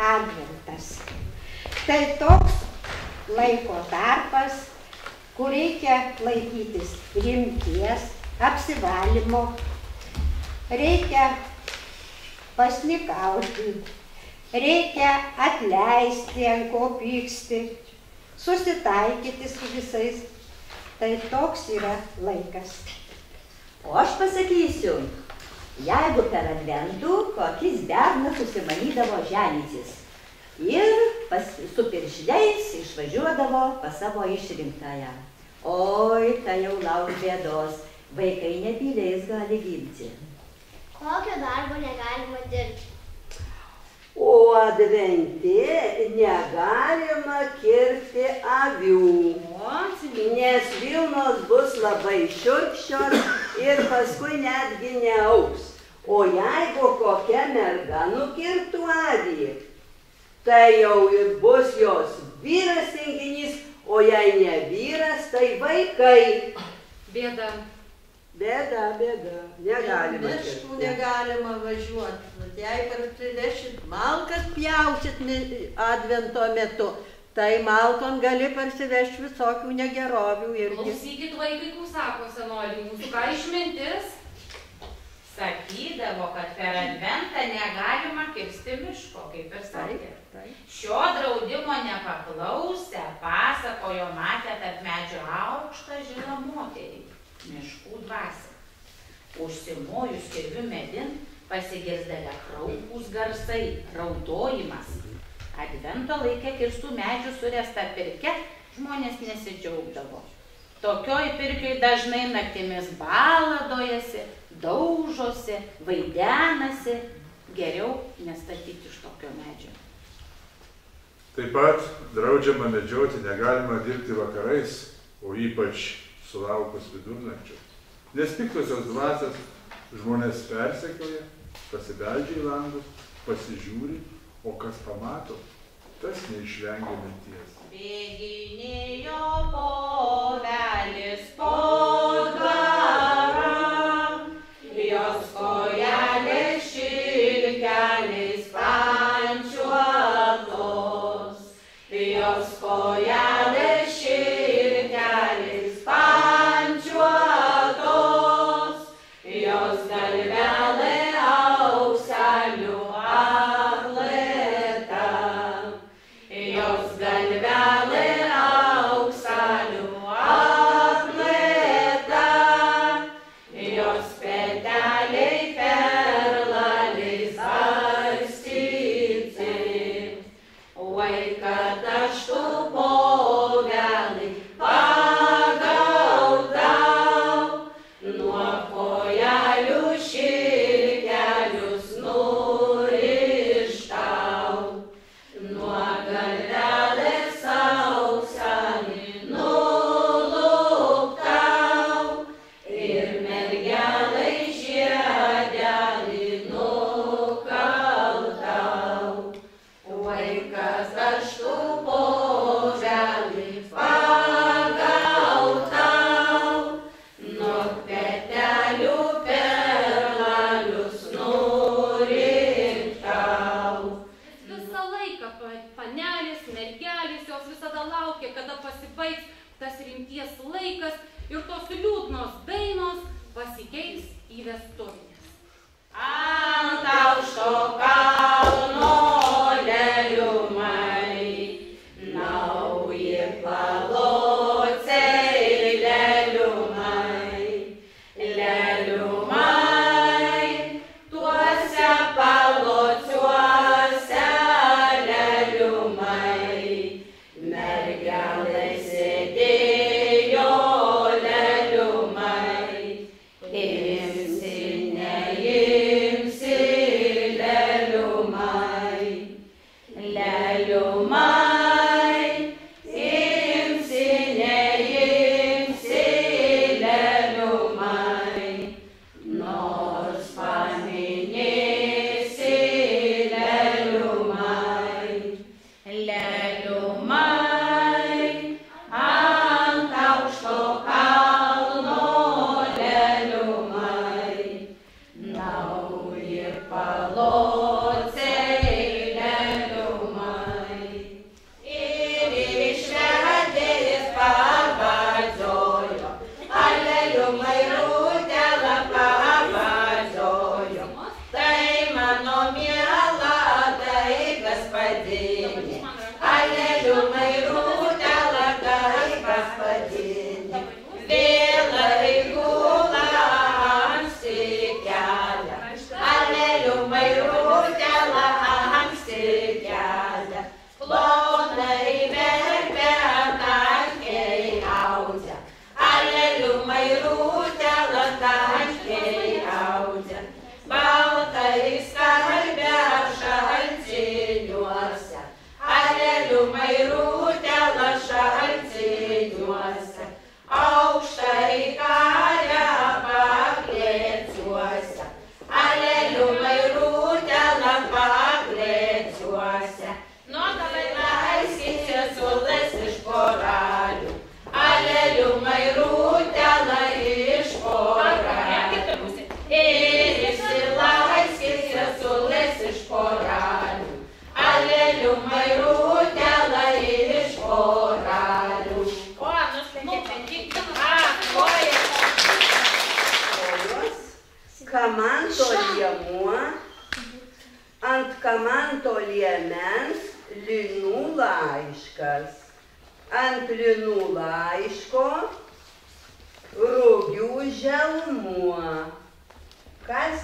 Adventas. Tai toks laiko tarpas, kur reikia laikytis rimties, apsivalymo, reikia pasnikauti, reikia atleisti, ant ko pyksti, susitaikyti su visais. Tai toks yra laikas. O aš pasakysiu, jeigu per adventų kokis bernas susimanydavo ženytis ir su piršliais išvažiuodavo pas savo išrinktąją. Oi, tai jau lauk bėdos, vaikai nebyliais gali gimti. Kokio darbo negalima dirbti? O advente negalima kirpti avių, nes vilnos bus labai šiurkščios ir paskui netgi neaugs. O jeigu kokia merga nukirptų avį, tai jau ir bus jos vyras tinginys, o jei ne vyras, tai vaikai. Bėda. Bėda, negalima. Miškų negalima važiuoti. Jei parsivešit malkas pjausit advento metu, tai malkon gali parsivežti visokių negerovių irgi. Klausykit, vaikai, ką sako senoliai mūsų, ką išmintis? Sakydavo, kad per adventą negalima kirsti miško, kaip ir sakė. Šio draudimo nepaklausę, pasakojo matę tarp medžio aukštą žilą moterį, miškų dvasią. Užsimojus kirviu medin, pasigirsdavo kraupūs garsai, raudojimas. Advento laikė kirstų medžių suresta pirkia, žmonės nesidžiaugdavo. Tokioj pirkioj dažnai naktimis baladojasi, daužosi, vaidenasi, geriau nestatyti iš tokio medžio. Taip pat draudžiama medžioti, negalima dirbti vakarais, o ypač sulaukus vidurnakčio. Nes piktosios dvasios žmonės persekioja, pasibeldžia į langus, pasižiūri, o kas pamato, tas neišvengia mirties. Bėginėjo povelis po dvarą, jos kojelės šilkeliais pančiuotos, jos kojelės šilkeliais pančiuotos, jos galvelė aukselių aklėta, jos galvelė aukselių aklėta, jos peteliai perlaliais arstyti. Oi, kad aš tu po laikas ir tos liūdnos dainos pasikeis į vestuvinės. Ant aukšto kalno leliumai, nauji palocai leliumai, leliumai, tuose palociuose leliumai, mergelai sėdėjo leliumai, imsi neimsi leliumai, leliumai, imsi neimsi leliumai, nors paminėsi leliumai, leliumai, ant aukšto kalno leliumai, nauji palocai leliumai. Ir išvedėjas pavadzojo, aleliumai rūtelą pavadzojo. Tai mano miela, tai gaspadinė, aleliumai rūtelą, tai gaspadinė. Vėlai gula anksti kelia, aleliumai rūtelą anksti kelia. Plonai verpia, tankiai audžia, aleliumai rūtelą tankiai audžia. Baltai skarbia šaltiniuose, aleliumai rūtelą šaltiniuose. Aukštai karia paklėciuose, aleliumai rūtelą paklėciuose. Nu, dabar leiskite sulas iš poralių, aleliumai rūtelą iš poralių. Ir išsilaiskite sulas iš poralių, aleliumai rūtelą iš poralių. O, nuslėkite, tik koja. Kamanto liemuo, ant kamanto liemens linų laiškas. Ant linų laiško rugių želmuo. Kas?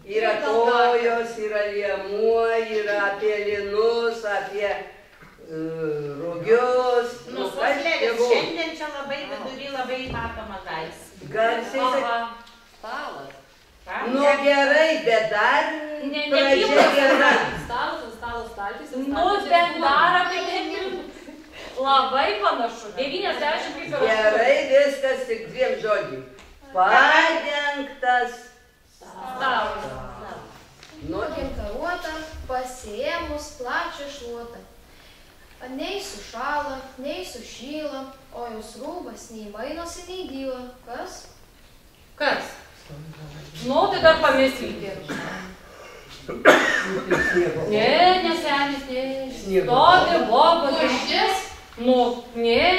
Yra kojos, yra liemuo, yra apie linus, apie rugius. Nu, suslėgęs, šiandien čia labai vidury labai matoma gais. Garsiai. Stalas. Nu gerai, bet dar pradžia gera. Stalas, staltis. Nu, bet dar apie labai panašu. 90 kaip ir Gerai, viskas tik dviem žodžiais. Padengtas stalas. Nuginkaruota, pasiėmus plačią šluotą. Nei sušala, nei sušyla, o jos rūbas nei mainosi, nei dyla. Kas? Kas? Nu, tai dar pamėsyti. Ne, nesenis, ne. Stovi, boba, tuštis. Nu, ne.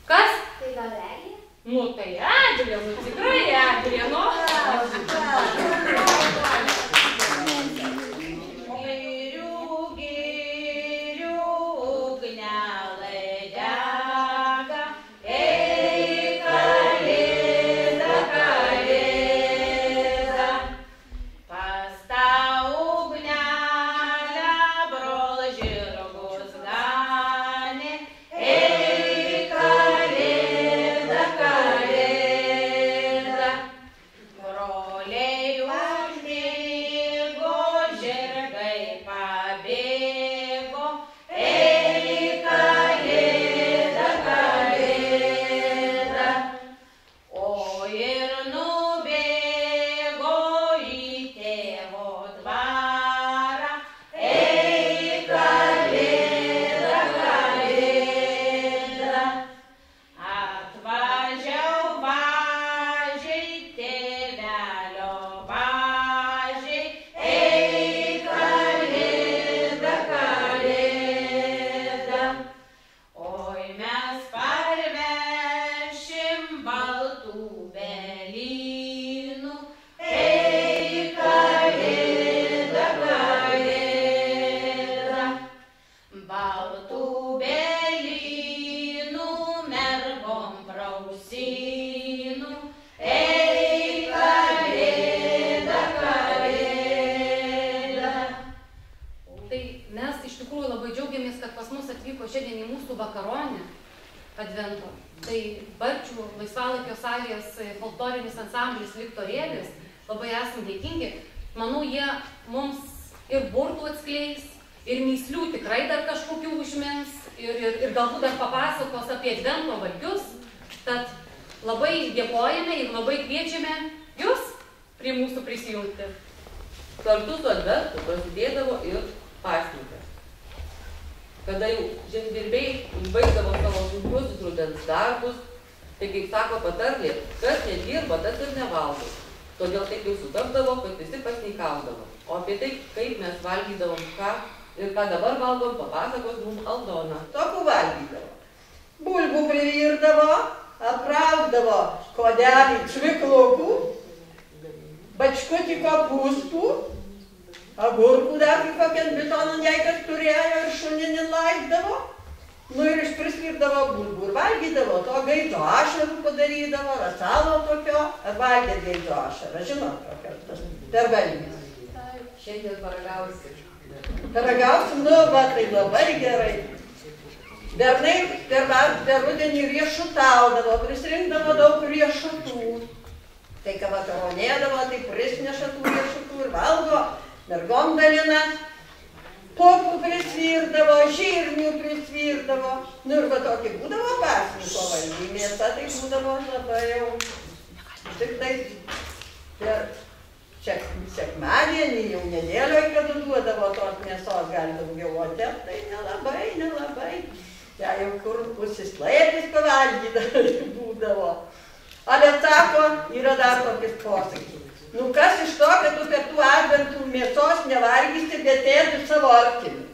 Kas? Tai gal eglė? Nu, tai eglė, nu tikrai eglė, nu. Kalėda, vakaronė advento. Tai Barčių laisvalaikio salės folklorinis ansamblis Viktorėlis, labai esam dėkingi. Manau, jie mums ir burtų atskleis, ir mįslių tikrai dar kažkokių užmins, ir galbūt dar papasakos apie advento valgius. Tad labai dėkojame ir labai kviečiame jūs prie mūsų prisijungti. Kartu su adventu prasidėdavo ir pasninkas. Kada jau žemdirbiai baigdavo savo sunkiuosius rudens darbus, tai kaip sako patarlė, kas nedirba, tas ir nevalgo. Todėl taip jau sutapdavo, kad visi pasnikaudavo. O apie tai, kaip mes valgydavom ką ir ką dabar valgom, papasakos mums Aldona. Tokių valgydavo. Bulbų privirdavo, apraugdavo kodelį čviklukų, bačkutį kopūstų, agurkų dar kokią bitoną jeikas turėjo ir šuninį laikdavo. Nu ir prisvirdavo bulbų ir valgydavo, to gaidžio ašarų padarydavo, rasalo tokio, ar valgė gaidžio ašarą, žinot, tokios, per valgys. Šiandien paragausi. Paragausim, nu, va, tai labai gerai. Bernai per rudenį riešutaudavo, prisirinkdavo daug riešutų. Tai ką vakaronėdavo, tai prisneša tų riešutų ir valgo, mergom dalina. Popų prisvirdavo, žirnių prisvirdavo. Nu ir va tokį būdavo pasniko valgy. Mėsa tai būdavo labai jau. Tik tai per sekmadienį jau nedėlioj, kad duodavo tos mėsos, gal daugiau, o ten tai nelabai. Ja jau kur užsislėpis pavalgydavo būdavo. Ale sako, yra dar tokis posakis. Nu kas iš to, kad tu per tų adventų mėsos nevalgysi, bet ėdi savo artimį.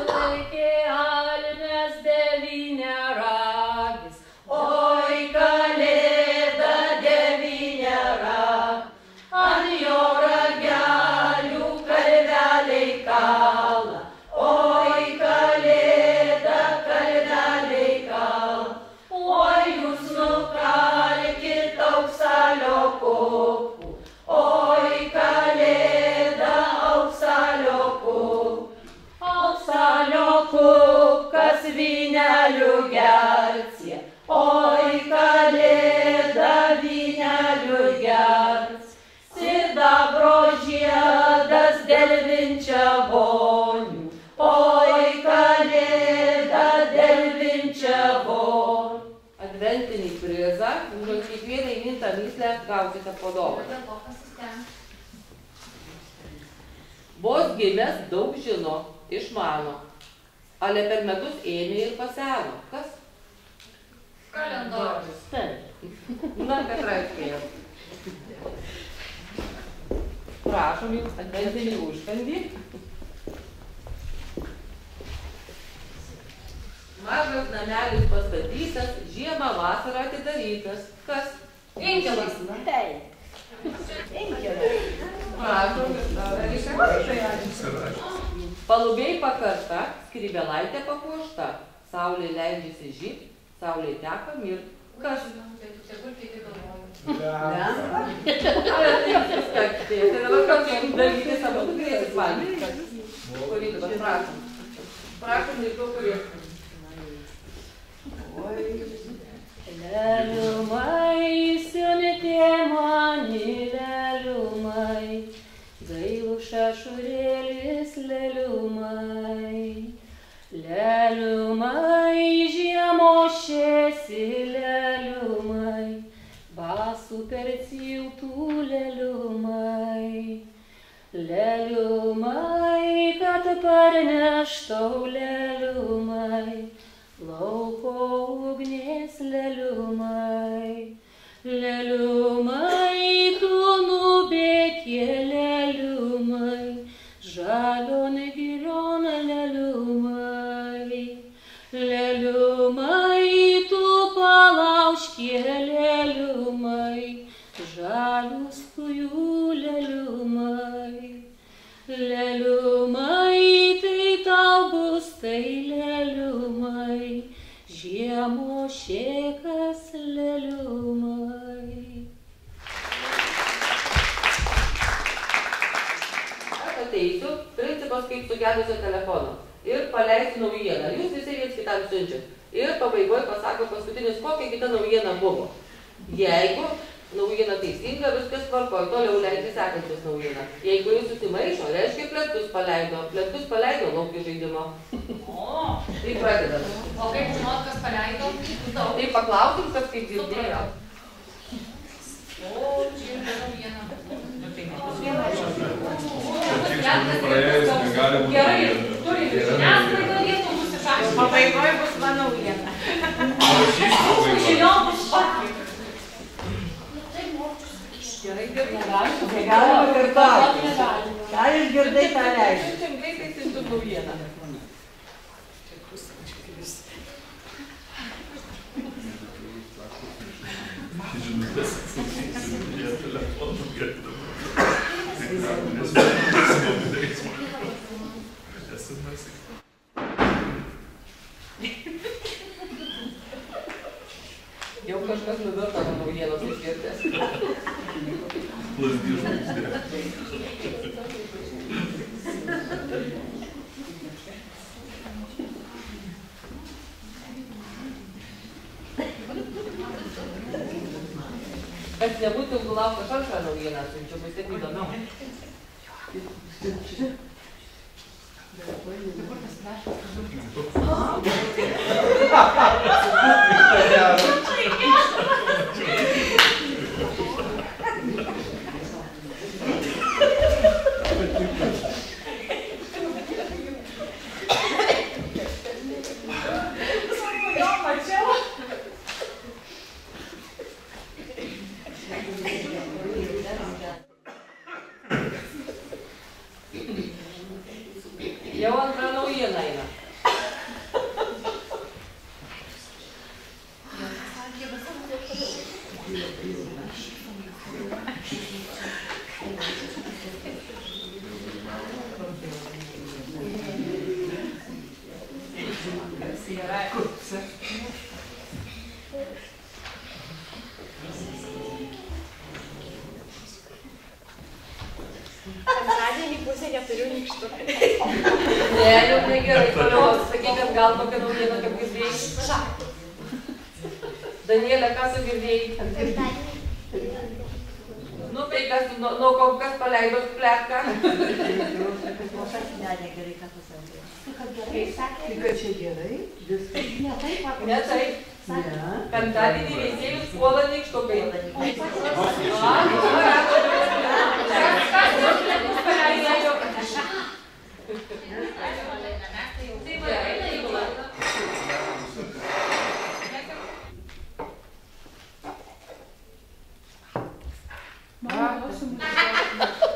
Laikė almės devyniaragis, oi kalėda devyniarag, ant jo ragelių kalveliai kala, oi kalėda kalveliai kala, oi jūs nukalkit auksalio kopų, oi kalėda auksalio kopų. Auksalio kupkas vynelių gercija, oi kalėda vynelių gerts, sidabro žiedas dėl vinčiavonių, oi kalėda dėl vinčiavonių. Adventinį prizą, už kiekvieną įmintą myslę gausite po dovaną. Vos gimęs daug žino, išmano, ale per metus ėmė ir paseno. Kas? Kalendorius. Na, kad raiškėjo. Prašom jums adventinį užkandį. Mažas namelis pastatytas, žiemą vasarą atidarytas. Kas? Inkilas. Prašom. Palubiai pakarta, skrybėlaitė papuošta. Saulė leidžiasi žybt, saulė teka mirt. Kas? Tai dabar kažkaip daryti savo turėtis valgyti. Kurį dabar prašom. Prašom, nežinau, kurį. Leliumai, siunitė mani, leliumai, gailų šašurėlis, leliumai. Leliumai, žiemos šėsi, leliumai, basų per ciltų, leliumai. Leliumai, kad parneštau, leliumai, lauko ugnies, leliumai. Leliumai, tu nubėgė, leliumai, žalion girion, leliumai. Leliumai, tu palaužkė, leliumai, žalius tujų, leliumai. Leliumai, tai tau bus, tai leliumai, žiemos šėkas, leliumai. Aš ateisiu, principas kaip sugedusio telefono. ir paleisiu naujieną. Jūs visi viens kitam siunčiat. Ir pabaigoje pasako paskutinis, kokia kita naujiena buvo. Jeigu naujiena teisinga, viskas tvarkoja, toliau leidžia sekančias naujieną. Jeigu jūs susimaišo, reiškia pletkus paleido laukti žaidimo. O, Tai pradedam. o kaip žinot, kas paleido? Tai paklausim, kas kaip girdėjo. O, čia yra naujiena. Gerai, turi žiniasklaidą vietų nusišašyti. Pabaigoje bus mano naujiena. Žiniom bus šakį. Gerai, gerai. Galima kartoti. Ką išgirdai, tą leidžiu. Siunčiam greitai, siunčiam naujieną. Jau kažkas nuvirto nuo naujienos išgirdęs. Kas nebūtų laukta antrą naujieną, siunčiu, bus taip įdomiau. Jau antra naujiena eina. Antradienį pusė 4 nykštukų. Ne, jau negerai, toliau sakyk, kad gal tokia naujiena, kaip girdėjai. Danielė, ką tu girdėjai? Nu, tai kas, nuo ko kas paleido pletką? Kad čia gerai? Ne taip. Penktadienį veisėjus puola nykštukai.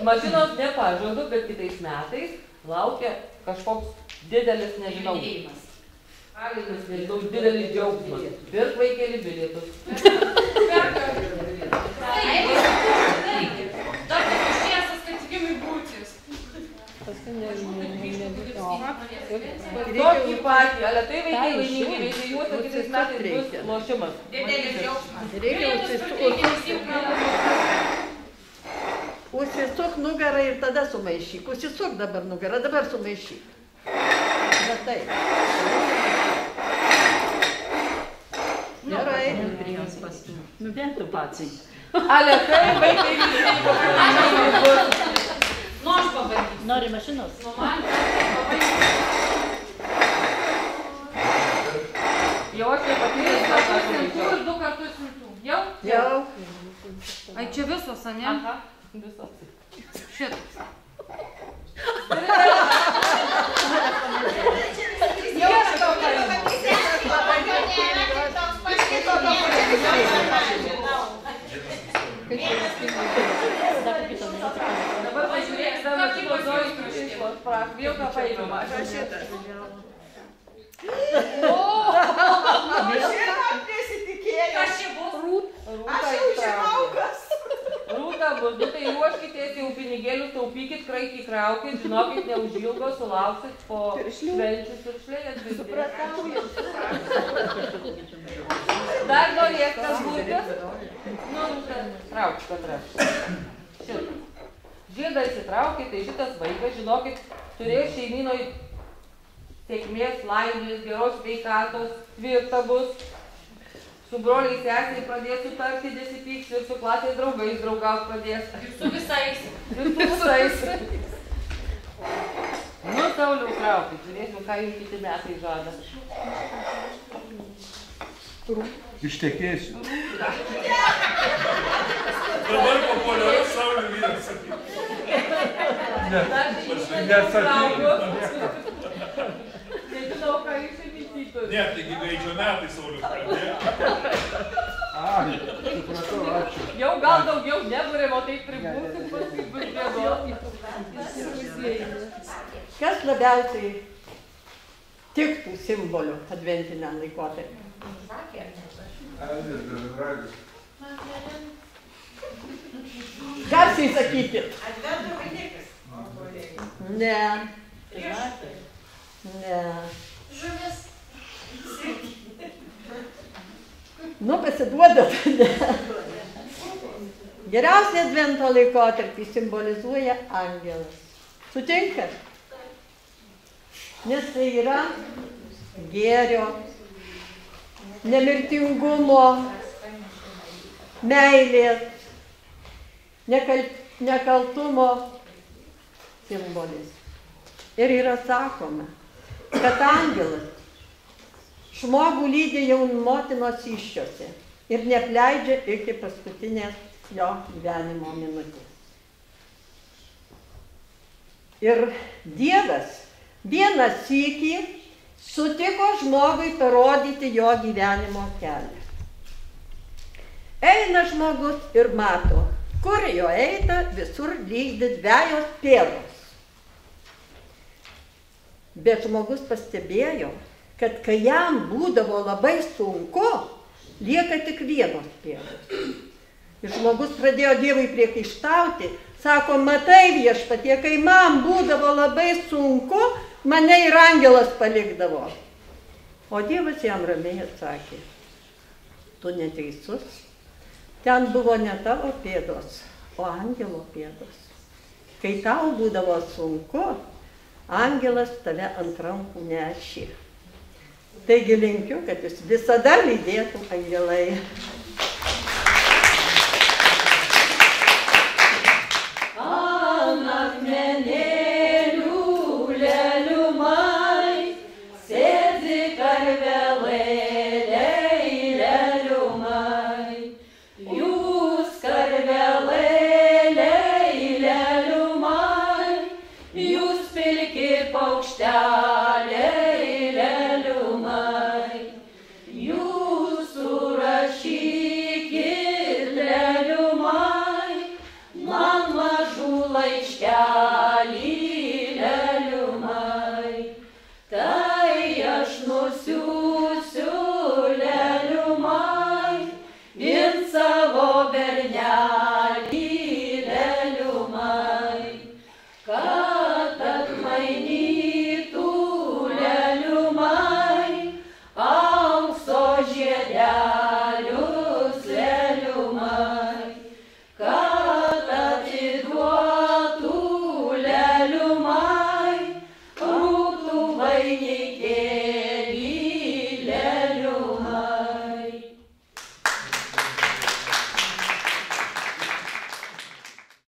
Mašinos nepažadu, bet kitais metais laukia kažkoks didelis, nežinau, Alinas, nežinau, didelis džiaugsmas. Pirk vaikėlį bilietus. Tokį patį, ale tai vaikai laimingi, veisėjuose kitais metais bus lošimas. Didelis džiaugsmas. Užsisuk nugarą ir tada sumaišyk. Užsisuk dabar nugarą, dabar sumaišyk. Va taip. Gerai. Nudentų patsai. Ale tai vaikai veisėjai bus. Nu, aš pabandysiu. Nori mašinos? Nu, man pabandysiu. Jau aš nepatyręs kartą Siuntų ir 2 kartus siuntų. Jau? Jau. Ai, čia visos, ane? Aha, visos. Šitas. Jau šito paima. Dabar pažiūrėk, savo kibozojus kraštikos prak. Vėl ką paimama. Aš šitą. Kas čia bus? Rūta įtraukė. Rūta bus, nu tai ruoškitės jau pinigėlius, taupykit, kraikį, žinokit, neužilgo sulauksit po švenčių suršlėlės. Dar norės kas būtis? Nu, Rūta, trauk, Petra. Šitą. Žiedą įsitraukė, tai šitas vaikas, žinokit, turėjo šeimynoj sėkmės, laimės, geros sveikatos, tvirta bus. Su broliais sesei pradės sutarti, nesipyks ir su klasės draugais draugaut pradės. Ir su visais. Ir su visais. Nu, Sauliau, traukit, žiūrėsim, ką jums kiti metai žada. Ištekėsiu. Dabar populiarus Saulių vyras. Nežinau, ką jūs įvykytų. Ne, taigi greičio metai Saulių pradėjo. Supratau, ačiū. Jau gal daugiau nebūrėm, o taip pribūsim, paskui bus bėdos. Kas labiausiai tiktų simbolių adventiniam laikotarpiu? Garsiai sakykit. Advento vainikas. Ne. Ne. Žuvis. Nu, pasiduodat. Geriausiai advento laikotarpį simbolizuoja angelas. Sutinkat? Nes tai yra gėrio, nemirtingumo, meilės, nekaltumo simbolis. Ir yra sakoma, kad angelas žmogų lydi jau motinos įsčiose ir neapleidžia iki paskutinės jo gyvenimo minutės. Ir Dievas vieną sykį sutiko žmogui parodyti jo gyvenimo kelią. Eina žmogus ir mato, kur jo eita, visur lydi dvejos pėdos. Bet žmogus pastebėjo, kad kai jam būdavo labai sunku, lieka tik vienos pėdos. Ir žmogus pradėjo Dievui priekaištauti, sako, matai viešpatie, kai man būdavo labai sunku, mane ir angelas palikdavo. O Dievas jam ramiai atsakė, tu neteisus, ten buvo ne tavo pėdos, o angelo pėdos. Kai tau būdavo sunku, angelas tave ant rankų nešė. Taigi linkiu, kad jūs visada lydėtų angelai. Akmenėlių lelių mai, sėdi karvelėliai lelių mai. Jūs karvelėliai lelių mai, jūs pilki paukšteliai lelių mai. Jūs surašykit lelių mai, man mažų laiškelių.